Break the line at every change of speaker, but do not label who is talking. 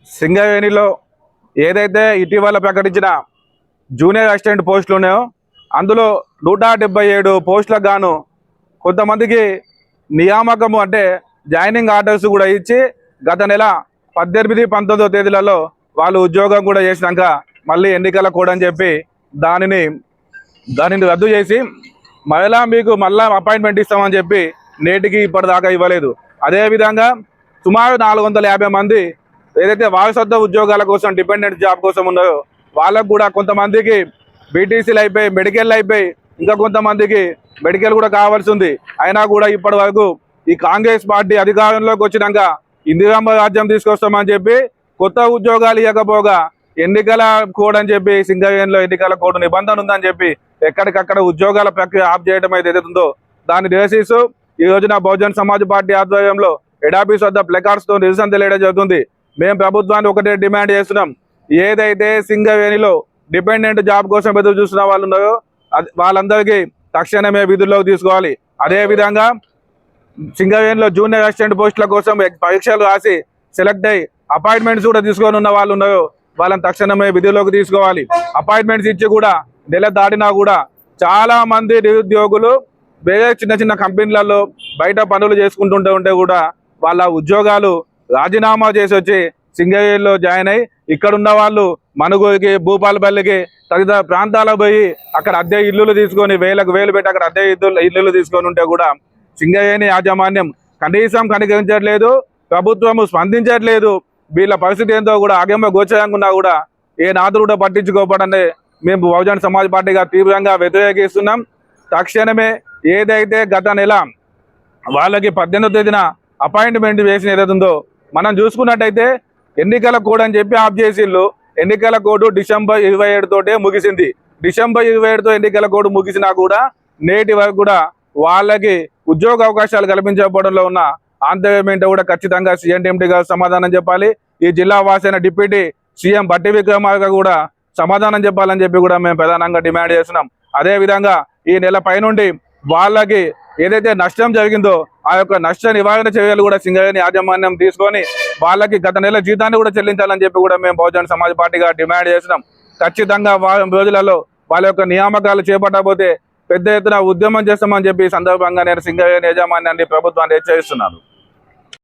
సింగరేణిలో ఏదైతే ఇటీవల ప్రకటించిన జూనియర్ అసిస్టెంట్ పోస్టులు ఉన్నాయో అందులో 177 పోస్టులకు గాను కొంతమందికి నియామకము అంటే జాయినింగ్ ఆర్డర్స్ కూడా ఇచ్చి గత నెల 18, 19 తేదీలలో వాళ్ళు ఉద్యోగం కూడా చేసినాక మళ్ళీ ఎన్నికల కోడ్ అని చెప్పి దానిని రద్దు చేసి మీకు మళ్ళీ అపాయింట్మెంట్ ఇస్తామని చెప్పి నేటికి ఇప్పటిదాకా ఇవ్వలేదు. అదేవిధంగా సుమారు 450 మంది ఏదైతే వారసత్వ ఉద్యోగాల కోసం డిపెండెంట్ జాబ్ కోసం ఉన్నారో వాళ్ళకు కూడా కొంతమందికి బీటీసీలు అయిపోయి మెడికల్ అయిపోయి ఇంకా కొంతమందికి మెడికల్ కూడా కావాల్సి ఉంది. అయినా కూడా ఇప్పటి వరకు ఈ కాంగ్రెస్ పార్టీ అధికారంలోకి వచ్చినాక ఇందిరమ్మ రాజ్యం తీసుకొస్తామని చెప్పి కొత్త ఉద్యోగాలు ఇవ్వకపోగా ఎన్నికల కోడ్ అని చెప్పి సింగరేణిలో ఎన్నికల కోడ్ నిబంధన ఉందని చెప్పి ఎక్కడికక్కడ ఉద్యోగాల ప్రక్రియ ఆఫ్ చేయడం అయితే ఏదైతుందో దాన్ని నిరసిస్తూ ఈ రోజున బహుజన్ సమాజ్ పార్టీ ఆధ్వర్యంలో హెడ్ ఆఫీస్ వద్ద ప్లకార్డ్స్తో నిరసన తెలియడం జరుగుతుంది. మేము ప్రభుత్వాన్ని ఒకటే డిమాండ్ చేస్తున్నాం, ఏదైతే సింగరేణిలో డిపెండెంట్ జాబ్ కోసం ఎదురు చూస్తున్న వాళ్ళు ఉన్నారో వాళ్ళందరికీ తక్షణమే విధుల్లోకి తీసుకోవాలి. అదేవిధంగా సింగరేణిలో జూనియర్ అసిస్టెంట్ పోస్టుల కోసం పరీక్షలు రాసి సెలెక్ట్ అయ్యి అపాయింట్మెంట్స్ కూడా తీసుకొని ఉన్న వాళ్ళు ఉన్నారో వాళ్ళని తక్షణమే విధుల్లోకి తీసుకోవాలి. అపాయింట్మెంట్స్ ఇచ్చి కూడా నెల దాటినా కూడా చాలా మంది నిరుద్యోగులు వేరే చిన్న చిన్న కంపెనీలలో బయట పనులు చేసుకుంటుంటే కూడా వాళ్ళ ఉద్యోగాలు రాజీనామా చేసి వచ్చి సింగరేణిలో జాయిన్ అయ్యి ఇక్కడున్న వాళ్ళు మనుగోకి భూపాలపల్లికి తదితర ప్రాంతాలకు పోయి అక్కడ అద్దె ఇల్లులు తీసుకొని వేలకు వేలు పెట్టి అక్కడ అద్దె ఇల్లులు తీసుకొని ఉంటే కూడా సింగరేణి యాజమాన్యం కనీసం కనికరించట్లేదు, ప్రభుత్వము స్పందించట్లేదు. వీళ్ళ పరిస్థితి ఏంటో కూడా ఆగమ్య గోచరంగా ఉన్నా కూడా ఏ నాదుడు కూడా పట్టించుకోకపోవడాన్ని మేము బహుజన్ సమాజ్ పార్టీగా తీవ్రంగా వ్యతిరేకిస్తున్నాం. తక్షణమే ఏదైతే గత నెల వాళ్ళకి 18వ తేదీన అపాయింట్మెంట్ వేసిన ఏదైతుందో మనం చూసుకున్నట్టయితే ఎన్నికల కోడ్ అని చెప్పి ఆఫ్ చేసిళ్ళు. ఎన్నికల కోడ్ డిసెంబర్ 27 తోటే ముగిసింది. డిసెంబర్ 27తో ఎన్నికల కోడ్ ముగిసినా కూడా నేటి వరకు కూడా వాళ్ళకి ఉద్యోగ అవకాశాలు కల్పించకపోవడంలో ఉన్న ఆంతర్యం ఏంటో కూడా ఖచ్చితంగా సీఎంటీ గారు సమాధానం చెప్పాలి. ఈ జిల్లా వాసైన డిప్యూటీ సీఎం బట్టి విక్రమార్క కూడా సమాధానం చెప్పాలని చెప్పి కూడా మేము ప్రధానంగా డిమాండ్ చేస్తున్నాం. అదేవిధంగా ఈ నెల పైనుండి వాళ్ళకి ఏదైతే నష్టం జరిగిందో ఆ యొక్క నష్ట నివారణ చర్యలు కూడా సింగరేణి యాజమాన్యం తీసుకొని వాళ్ళకి గత నెల జీతాన్ని కూడా చెల్లించాలని చెప్పి కూడా మేము బహుజన్ సమాజ్ పార్టీగా డిమాండ్ చేస్తున్నాం. ఖచ్చితంగా వారం రోజులలో వాళ్ళ యొక్క నియామకాలు చేపట్టకపోతే పెద్ద ఎత్తున ఉద్యమం చేస్తామని చెప్పి ఈ సందర్భంగా నేను సింగరేణి యాజమాన్యాన్ని ప్రభుత్వాన్ని హెచ్చరిస్తున్నాను.